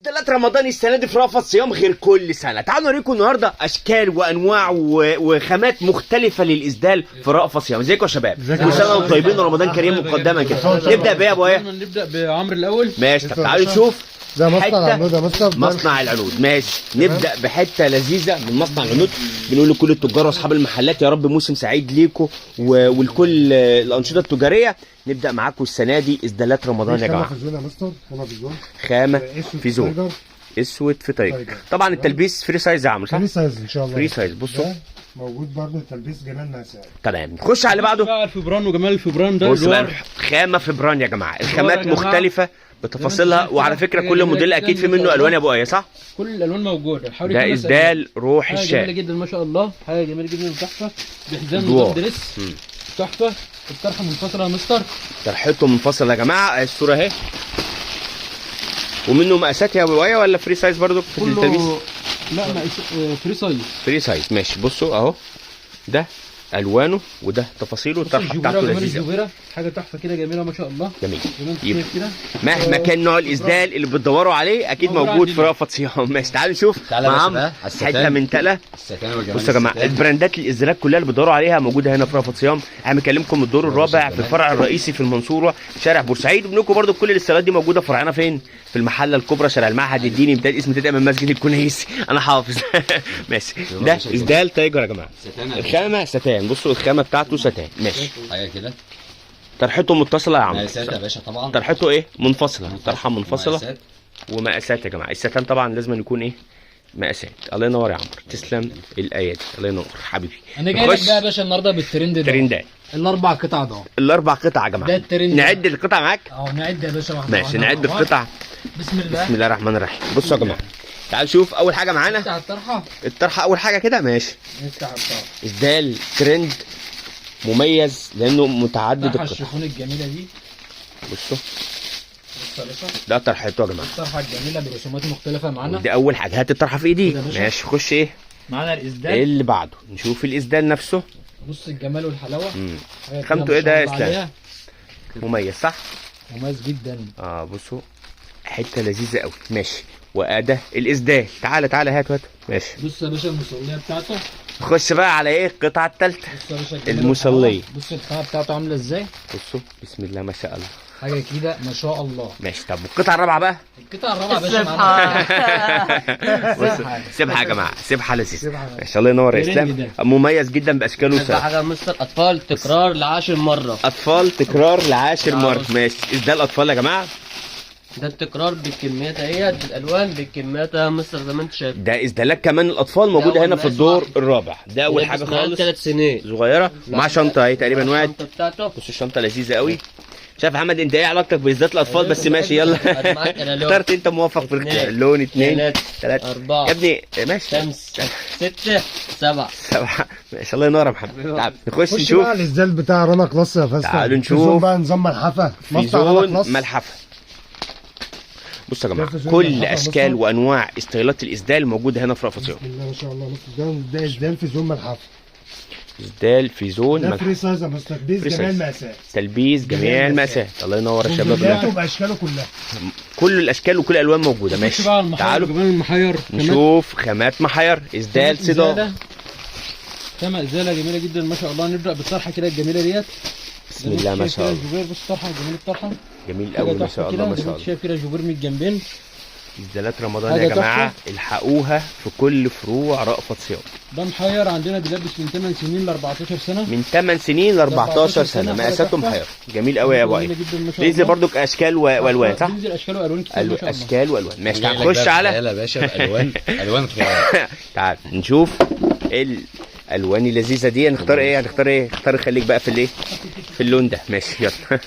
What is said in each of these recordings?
دلات رمضان السنه دي في رأفت صيام غير كل سنه. تعالوا نوريكم النهارده اشكال وانواع وخامات مختلفه للاسدال في رأفت صيام. ازيكم يا شباب؟ كل سنه وانتم طيبين ورمضان كريم مقدما كده. نبدا بايه يا ابو ايه؟ نبدا بعمرو الاول. ماشي، طب تعالوا نشوف ده مصنع العنود يا مستر. مصنع العنود. ماشي، نبدا بحته لذيذه من مصنع العنود. بنقول لكل التجار واصحاب المحلات يا رب موسم سعيد ليكم ولكل الانشطه التجاريه. نبدا معاكم السنه دي اسدالات رمضان يا جماعه. خامة في زون يا مستر، خامة في زون، خامه في زون، اسود في تايجر. طبعا التلبيس فري سايز يا عمرو، صح؟ فري سايز ان شاء الله. فري سايز. بصوا موجود برضه تلبيس جمال مقاسات. تمام، نخش على اللي بعده. بقى الفبران وجمال الفبران ده. بص بقى، خامه فبران يا جماعه، الخامات مختلفه بتفاصيلها، وعلى فكره كل موديل اكيد في منه الوان يا ابو ايه، صح؟ كل الالوان موجوده. ده اسدال روح حاجه الشام. جميله جدا ما شاء الله، حاجه جميله جدا وتحفه بحزام دوار. نظام دريس تحفه. الطرحه منفصله يا مستر، طرحته منفصله يا جماعه. الصوره اهي، ومنه مقاسات يا ابو ايه ولا فري سايز برضو في التلبيس؟ لا فري سايز. فري سايز ماشي. بصوا اهو، ده الوانه وده تفاصيله. الطرحه بتاعته لذيذه، الجوبيره حاجه تحفه كده جميله ما شاء الله. جميل. يبقى كده مهما كان نوع الاسدال اللي بتدوروا عليه اكيد موجود في رأفت صيام. ماشي، تعالوا نشوف مع عمرو حته من تله. بصوا يا جماعه، البراندات الاسدالات كلها اللي بتدوروا عليها موجوده هنا في رأفت صيام. انا مكلمكم الدور الرابع في الفرع الرئيسي في المنصوره شارع بورسعيد. وبنقول لكم برده كل الاسدالات دي موجوده فرعنا فين؟ في المحله الكبرى شارع المعهد الديني، امتداد اسم امتداد من مسجد الكنيسي. انا حافظ. ماشي، ده اسدال تايجر يا جماعه. الخامه ستان. بصوا الخامه بتاعته ستان. ماشي، حاجه كده. طرحته متصله يا عم. مقاسات يا باشا طبعا. طرحته ايه؟ منفصله. طرحه منفصله مقاسات. ومقاسات يا جماعه. الستان طبعا لازم يكون ايه؟ مقاسات. الله ينور يا عمرو، تسلم الايادي. الله ينور حبيبي. انا جاي لك بقى يا باشا النهارده بالترند ده. ترندات الاربع قطع ده. الاربع قطع يا جماعه. ده الترند. نعد القطع معاك؟ اهو نعد يا باشا واحده. ماشي، نعد القطع. بسم الله. بسم الله الرحمن الرحيم. بصوا يا جماعه، تعال شوف اول حاجه معانا. نفتح الطرحه. الطرحه اول حاجه كده. ماشي، نفتح الطرحه. اسدال ترند مميز لانه متعدد الطرحه القطع. الشيفون الجميله دي. بصوا بص يا باشا، ده طرحته يا جماعه. الطرحه الجميله برسومات مختلفه معانا. دي اول حاجه. هات الطرحه في ايدي. كده يا باشا. ماشي، خش ايه معانا الاسدال. اللي بعده؟ نشوف الاسدال نفسه. بص الجمال والحلاوه. حاجة كده خامته ما ايه شاء ده يا الله اسلام؟ عليها. مميز صح؟ مميز جدا. بصوا حته لذيذه قوي. ماشي، واداه الاسدال. تعالى تعالى هات هات. ماشي، بص يا باشا المصليه بتاعته. نخش بقى على ايه؟ القطعه الثالثه. بص يا باشا الجمال المصليه. والحلاوة. بص الخامه بتاعته عامله ازاي. بصوا بسم الله ما شاء الله. حاجه كده ما شاء الله. ماشي، طب والقطعه الرابعه بقى؟ القطعه الرابعه يا باشا معانا. بصوا سيبها يا جماعه، سيبها لذيذه. سيبها. ما شاء الله ينور يا ترند اسلام. ده. مميز جدا باشكاله ده وسعره. حاجه مستر اطفال تكرار ل10 مره. اطفال تكرار ل10 مره. ماشي، ده الاطفال يا جماعه. ده التكرار بالكميات اهيت، بالالوان بالكميات يا مستر زي ما انت شايف. ده اسدالات كمان الاطفال موجوده هنا في الدور الرابع. ده اول حاجه خالص. 3 سنين صغيره مع شنطه اهي تقريبا وقعت. الشنطه بتاعته. بص الشنطه لذيذه قوي. شايف يا محمد انت ايه علاقتك بالذات الاطفال؟ بس ماشي يلا. اخترت انت موفق في الاختيار. لون 2 3 4 يا ابني. ماشي 5 6 7 7. ما شاء الله ينور يا محمد. تعال نخش خش نشوف بقى الاسدال بتاع رنا كلاس يا فاستر. تعالوا نشوف. في زون بقى نظام ملحفه. في مصنع رنا زون كلاس. ملحفه. بصوا يا ده جماعه، في زون كل ملحفة اشكال بصوا. وانواع ستايلات الاسدال موجوده هنا في رأفت صيام. بسم الله ما شاء الله. ده اسدال في زون ملحفه. اسدال في زون ده ملحفه. فري سايز يا مستر، تلبيس فري جميع سايز. المقاسات. تلبيس جميع المقاسات. الله ينور يا شباب. وفيديوهاته باشكاله كلها. كل الاشكال وكل الالوان موجوده. ماشي، بقى المحير تعالوا وجمال المحير. نشوف خامات محير. اسدال صداع. خامة ازاله جميله جدا ما شاء الله. نبدا بالطرحه كده الجميله ديت. بسم الله ما شاء الله. الجوبير. بص الطرحه جميل الطرحه. جميل قوي ما شاء الله ما شاء الله. شايف كده الجوبير من الجنبين. اسدالات رمضان حاجة يا جماعه تحفة. الحقوها في كل فروع رأفت صيام. ده محير عندنا بيلبس من 8 سنين ل 14 سنه. من 8 سنين ل 14 سنه. مقاساته محير. جميل قوي يا ابو جميلة ايه. جدا ما شاء بينزل الله. برضك اشكال والوان صح؟ بينزل اشكال والوان كتير ما شاء الله. اشكال والوان. ماشي، تعال نخش على يا باشا بالوان الوان خيال. تعال نشوف الالوان اللذيذه دي. هنختار ايه؟ هنختار ايه؟ اختار خليك بقى في الايه؟ في اللون ده. ماشي يلا.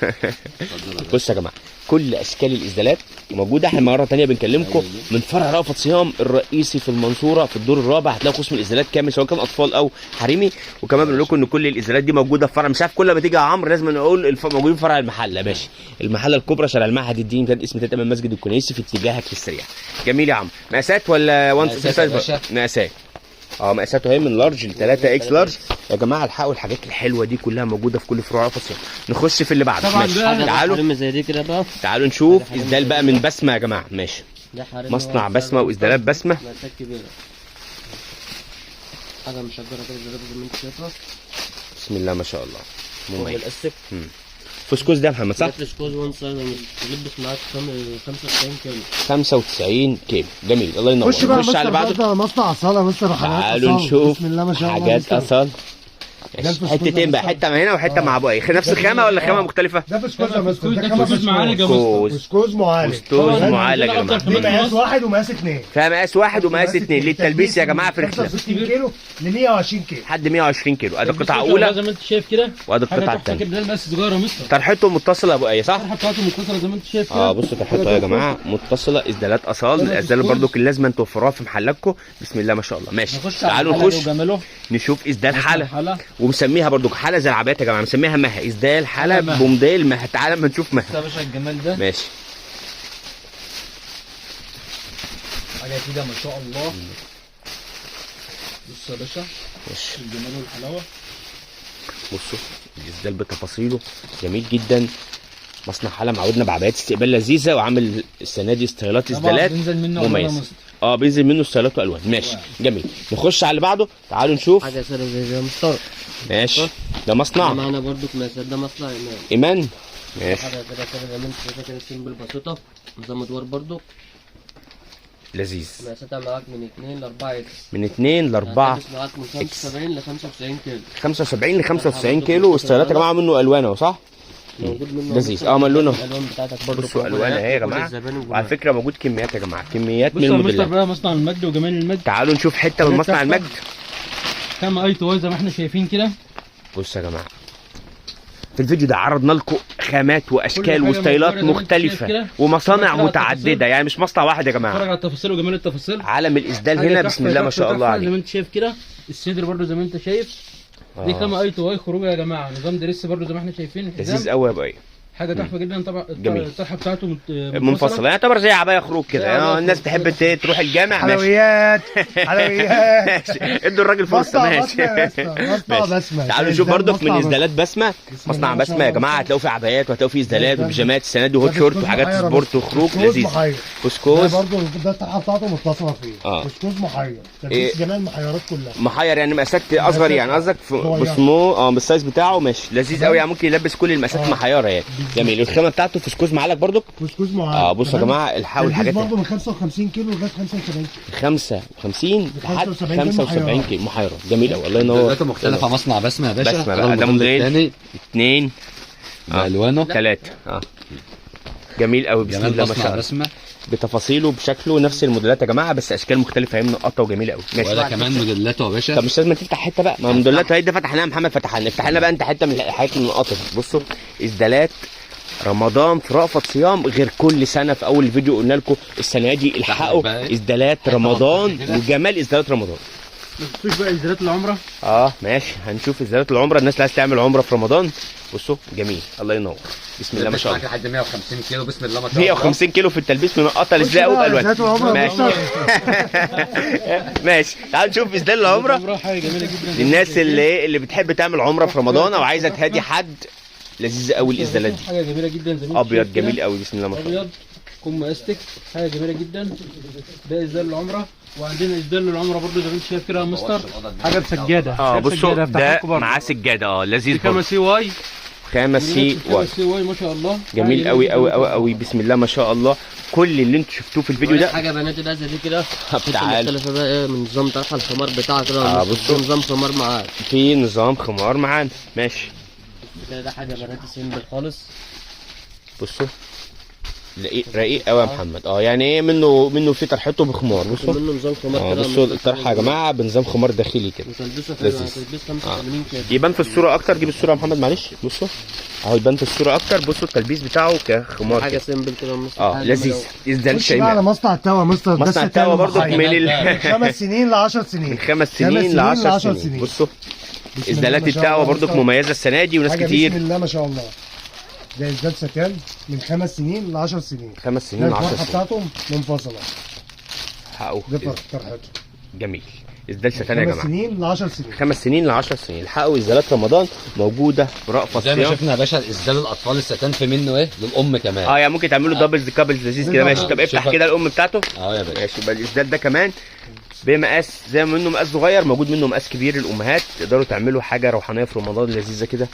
بص يا جماعه، كل اشكال الاسدالات موجوده. احنا مره ثانيه بنكلمكم من فرع رأفت صيام الرئيسي في المنصوره في الدور الرابع. هتلاقوا قسم الاسدالات كامل سواء كان اطفال او حريمي. وكمان بنقول لكم ان كل الاسدالات دي موجوده في فرع. مش عارف كل ما تيجي يا عمرو لازم نقول موجودين في فرع المحله. ماشي، المحله الكبرى شارع المعهد الديني امتداد اسم امتداد من مسجد الكنيسي في اتجاهك في السريع. جميل يا عمرو. مقاسات ولا وان مقاسات يا باشا. مقاسات. مقاساته اهي من لارج ل 3 اكس لارج يا جماعه. الحقوا الحاجات الحلوه دي كلها موجوده في كل فروع رأفت صيام. نخش في اللي بعده. طبعا ماشي، بقى تعالوا زي دي كده بقى. تعالوا نشوف اسدال بقى من بسمه يا جماعه. ماشي، ده حريم مصنع بسمه واسدالات بسمه. مقاسات كبيره، حاجه مشجره كده زي ما انت شايفها. بسم الله ما شاء الله مميز. بالاستك فسكوس ده يا محمد صح؟ ده فسكوز وان سايز يلبس معاك 95 كيلو. 95 كيلو جميل الله ينور. خش بقى نخش على بعضه. ده مصنع اصاله يا مستر، حاجات تعالوا أصالة. نشوف بسم الله ما شاء الله حاجات مستر. اصال. ده الفسكوس حتتين بقى، ده حته من هنا وحته مع ابويا، نفس الخامه ولا خامه مختلفه؟ ده فسكوز يا مستر، ده خامة فسكوز معالج يا مستر. فسكوز فسكوز معالج. فسكوز طبعاً معالج يا عندنا جماعه. أكتر دي مقاس واحد ومقاس اثنين. فيها مقاس واحد ومقاس اتنين للتلبيس يا جماعه في رخله 65 كيلو ل 120 كيلو. لحد 120 كيلو. ادي قطعه زي اولى ما انت شايف كده، وادي حاجه القطعه تحفه الثانيه. كده. ده المقاس صغير يا مستر، طرحته متصله يا ابو ايه صح؟ الطرحه بتاعته متصله زي ما انت شايف كده. بصوا طرحته يا جماعه متصله، اسدالات اصال. الاسدال برضو اللي لازم توفروها في محلاتكم. بسم الله ما شاء الله. ماشي نخش على تعالوا الحلقة نخش وجماله. نشوف اسدال حاله، حلقة. ومسميها برضو حاله زي العبايات يا جماعه، مسميها مها. اسدال حاله مها. بومديل مها. تعالى اما نشوف بص يا مها. باشا الجمال ده، ماشي حاجه كده ما شاء الله. بص يا باشا ماشي. الجمال والحلاوه. بصوا الاسدال بتفاصيله جميل جدا. مصنع حاله معودنا بعبايات استقبال لذيذه، وعامل السنه دي استغلات طبعاً اسدالات بينزل منه ألوان يا مميز. مستر. بينزل منه استغلات والوان. ماشي جميل. نخش على اللي بعده. تعالوا نشوف. حاجه سهله زي مستر. ماشي ده مصنع معانا برضو مقاسات، ده مصنع ايمان. ايمان. ماشي حاجه كده زي ما انت شايفها كده، سيمبل بسيطه، نظام ادوار برضو. لذيذ. مقاساتها معاك من 2 ل 4 اكس. من 2 ل 4 هتلبس معاك من 75 ل 95 كيلو. 75 ل 95 كيلو. والستايلات يا جماعه منه الوان اهو صح؟ موجود منه لذيذ. ممكن ملونه. الالوان بتاعتك برضو بصوا موجودة الوان اهي يا كل جماعه. الزبائن وعلى وجمال. فكره موجود كميات يا جماعه، كميات بص من يا مستر الموديلات. بقى، مصنع المجد وجمال المجد، تعالوا نشوف حته من مصنع المجد. كما اي تو زي ما احنا شايفين كده. بصوا يا جماعه في الفيديو ده عرضنا لكم خامات كل واشكال حاجة وستايلات موجودة زي ما انت شايف مختلفه كده. ومصانع اتفرج على متعدده، التفاصيل. يعني مش مصنع واحد يا اتفرج جماعه. على التفاصيل وجمال التفاصيل. عالم الاسدال حاجة هنا تحفة بسم الله ما تحفة شاء الله تحفة زي ما عليه. انت شايف كده. الصدر برضو زي ما انت شايف. دي كما اي تو اي خروجه يا جماعه، نظام دريس برضو زي ما احنا شايفين. لذيذ الحزام قوي يا ابو ايه. حاجه تحفه جدا طبعا. جميل. الطرحه بتاعته منفصله، يعني يعتبر زي عبايه خروج زي كده. عباية الناس خروج. تحب تروح الجامع. ماشي حلويات حلويات. ماشي. ادوا الراجل فرصه. مصنع ماشي مصنع ماشي. بسمة. تعالوا نشوف برضك من مصنع اسدالات بسمه. مصنع الله ما بسمه شاء يا الله. جماعه هتلاقوا فيه عبايات وهتلاقوا فيه اسدالات ده وبيجامات السنه دي وهوت ده شورت فسكوز وحاجات محير يا سبورت مستر. وخروج فسكوز لذيذ. محير. كسكوز ده برضه ده الطرحه بتاعته متصله فيه. اه. فسكوز محير. إيه؟ تلبيس جميع المحيرات كلها. محير يعني مقاسات اصغر، يعني قصدك صغيرة. بسمو بالسايز بتاعه. ماشي لذيذ قوي، يعني ممكن يلبس كل المقاسات محيره يعني. جميل. الخامه بتاعته فسكوز معلك برضك. فسكوز معير. بصوا يا جماعه الحاول الحاجات برضه من 55 كيلو لغايه 75 كيلو. 55 لحد 75 75 كيلو محيره. جميل قوي الله ينور. دلوقتي مختلفه، مصنع بسمه يا باشا. بسمة بقى، ده موديل. الثاني 2 بالوانه. 3 جميل قوي بسم جمال الله ما مصنع شاء الله. بسمه. بتفاصيله بشكله نفس الموديلات يا جماعه، بس اشكال مختلفه هي منقطه وجميله قوي. ماشي. ولا كمان موديلاته يا باشا. طب مش لازم تفتح حته بقى، ما موديلات هي ده فتحناها محمد، فتحنا افتح لنا بقى انت حته من الحاجات المنقطه. بصوا اسدالات رمضان في رأفت صيام غير كل سنه. في اول فيديو قلنا لكم السنه دي الحقوا بقى. اسدالات رمضان وجمال اسدالات رمضان. ما تنسوش بقى انزالات العمره. ماشي هنشوف اسدالات العمره. الناس اللي عايز تعمل عمره في رمضان بصوا جميل الله ينور. بسم الله ما شاء الله. لحد 150 كيلو. بسم الله ما شاء الله. 150 كيلو في التلبيس منقطه لزلاق وبالوان. اسدالات العمره ماشي ماشي. تعالوا نشوف اسدال العمره. حاجه جميله جدا. للناس اللي بتحب تعمل عمره في رمضان او عايزه تهادي حد، لذيذه قوي الاسدالات دي. حاجه جميله جدا زي ما انت ابيض شايف كده. جميل قوي بسم الله ما شاء الله. ابيض كم استك، حاجه جميله جدا. ده اسدال العمره، وعندنا اسدال العمره برضو زي ما انت شايف كده يا مستر. حاجه بسجاده. ده بصوا بسجادة، هفتحها ده لكم برضو. معاه سجاده لذيذ دي كما برضه. سي واي. خامس سي واي سي واي ما شاء الله. جميل حاجة قوي جدا قوي ما قوي شاء قوي بسم الله ما شاء الله. كل اللي انتوا شفتوه في الفيديو ده حاجه بناتي ده زي دي كده. تعال. مختلفه بقى ايه من نظام طرحه الخمار بتاعها كده. بصوا. نظام خمار معاك في نظام خمار معانا. ماشي كده. ده حاجه بناتي سيمبل خالص. بصوا رقيق قوي يا محمد. يعني ايه منه في طرحته بخمار. بصوا منه نظام خمار كده. بصوا الطرحه يا جماعه بنظام خمار داخلي كده. وتلبسه لذيذ. تلبس 85 كده. يبان في الصوره اكتر. جيب الصوره يا محمد معلش. بصوا اهو يبان في الصوره اكتر. بصوا التلبيس بتاعه كخمار حاجه كده. سيمبل كده. حاجة لذيذ. اسدال خش بقى على شيماء. مصنع التوا مستر. ده مصنع الستان التوا برضه المحير. من 5 سنين ل 10 سنين. من 5 سنين ل 10 سنين. بصوا بسم اسدالات الله ما شاء التقوى الله برضك مستر. مميزه السنه دي وناس حاجة كتير. بسم الله ما شاء الله. ده اسدال ستان من 5 سنين ل 10 سنين. 5 سنين ل 10 الفرحه سنين. بتاعتهم منفصله. حقه دي فرحته. جميل. اسدال ستان يا 5 جماعه، سنين ل 10 سنين. 5 سنين ل 10 سنين. الحقوا اسدالات رمضان موجوده في رأفت زي ما صيام. شفنا يا باشا اسدال الاطفال الستان في منه ايه للام كمان. اه يعني ممكن تعملوا دبلز كابلز لذيذ كده ماشي. طب افتح شوف- كده الام بتاعته اه يا باشا. ماشي. يبقى الاسدال ده كمان بمقاس زي ما منه مقاس صغير موجود منه مقاس كبير. الامهات تقدروا تعملوا حاجه روحانيه في رمضان لذيذه كده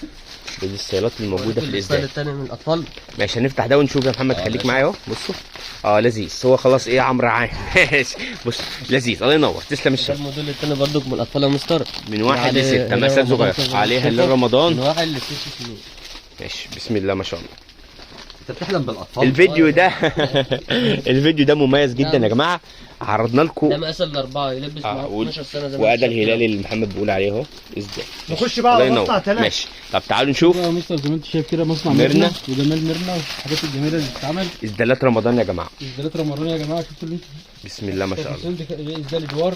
بالستايلات الموجوده في الستايل الاسدال. التاني من الاطفال. ماشي هنفتح ده ونشوف يا محمد. خليك معايا اهو. بصوا لذيذ. هو خلاص ايه عمرو عام ماشي. بص لذيذ الله ينور. تسلم ده الشغل. الموديل التاني برضك من الاطفال يا مستر. من 1 ل 6 عليه مثل رمضان صغير كده. عليها شوفوا، لرمضان. من 1 ل 6 سنين. ماشي بسم الله ما شاء الله. انت بتحلم بالاطفال. الفيديو ده الفيديو ده مميز جدا يا جماعه. عرضنا لكم ده مقاس الاربعه يلبس مع 12 سنه زي ما وادى انت شايف الهلال اللي محمد بيقول عليه اهو ازاي. نخش بقى الله على ينور. مصنع تاني. ماشي طب تعالوا نشوف يا مستر زي ما انت شايف كده مصنع ميرنا. ميرنا وجمال ميرنا والحاجات الجميله اللي بتتعمل. اسدالات رمضان يا جماعه. اسدالات رمضان يا جماعه. شفتوا اللي بسم الله ما شاء الله. التفاصيل دي اسدال ادوار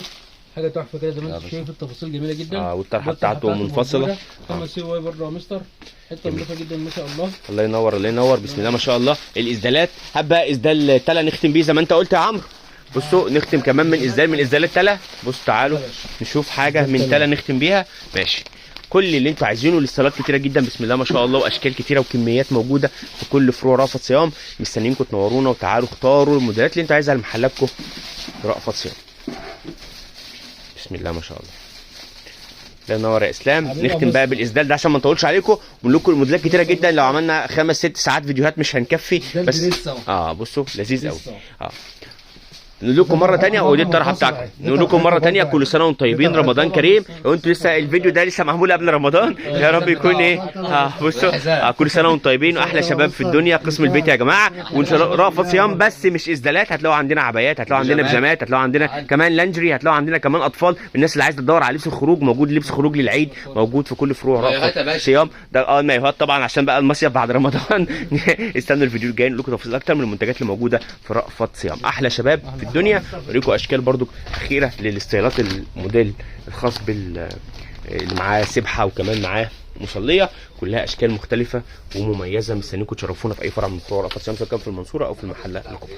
حاجه تحفه كده زي ما انت شايف. التفاصيل جميله جدا. والطرحه بتاعته منفصله. 5 سي واي برضه يا مستر. حته نظيفه جدا ما شاء الله. الله ينور الله ينور. بسم الله ما شاء الله. الاسدالات هبقى اسدال تلا نختم بيه زي ما انت قلت يا عمرو. بصوا نختم كمان من اسدالات تلا. بصوا تعالوا نشوف حاجه من تلا نختم بيها. ماشي كل اللي انتوا عايزينه. الاستيلات كتيره جدا بسم الله ما شاء الله واشكال كتيره وكميات موجوده في كل فروع رأفت صيام. مستنيينكم تنورونا وتعالوا اختاروا الموديلات اللي انتوا عايزها لمحلاتكم في رأفت صيام. بسم الله ما شاء الله. الله ينور يا اسلام. نختم بقى بالاسدال ده عشان ما نطولش عليكم ونقول لكم الموديلات كتيره جدا. لو عملنا 5 6 ساعات فيديوهات مش هنكفي بس بصوا لذيذ قوي. نقول لكم مره ثانيه ودي الطرحه بتاعتكم. نقول لكم مره ثانيه كل سنه وانتم طيبين رمضان كريم. لو انتوا لسه الفيديو ده لسه معمول قبل رمضان يا رب يكون ايه بصوا كل سنه وانتم طيبين واحلى شباب في الدنيا. قسم البيت يا جماعه وان شاء الله رأفت صيام بس مش اسدالات. هتلاقوا عندنا عبايات هتلاقوا عندنا بيجامات هتلاقوا عندنا كمان لانجري هتلاقوا عندنا كمان اطفال. الناس اللي عايزه تدور على لبس الخروج موجود. لبس خروج للعيد موجود في كل فروع رأفت صيام. ده المايوهات طبعا عشان بقى المصيف بعد رمضان. استنوا الفيديو الجاي نقول لكم تفاصيل اكتر من المنتجات اللي موجوده في رأفت صيام. احلى شباب في الدنيا. اوريكم اشكال برضو اخيره للاستيلات الموديل الخاص اللي معاه سبحه وكمان معاه مصليه. كلها اشكال مختلفه ومميزه. مستنيكم تشرفونا في اي فرع من فروع رأفت صيام سواء كان في المنصوره او في المحله الكبرى.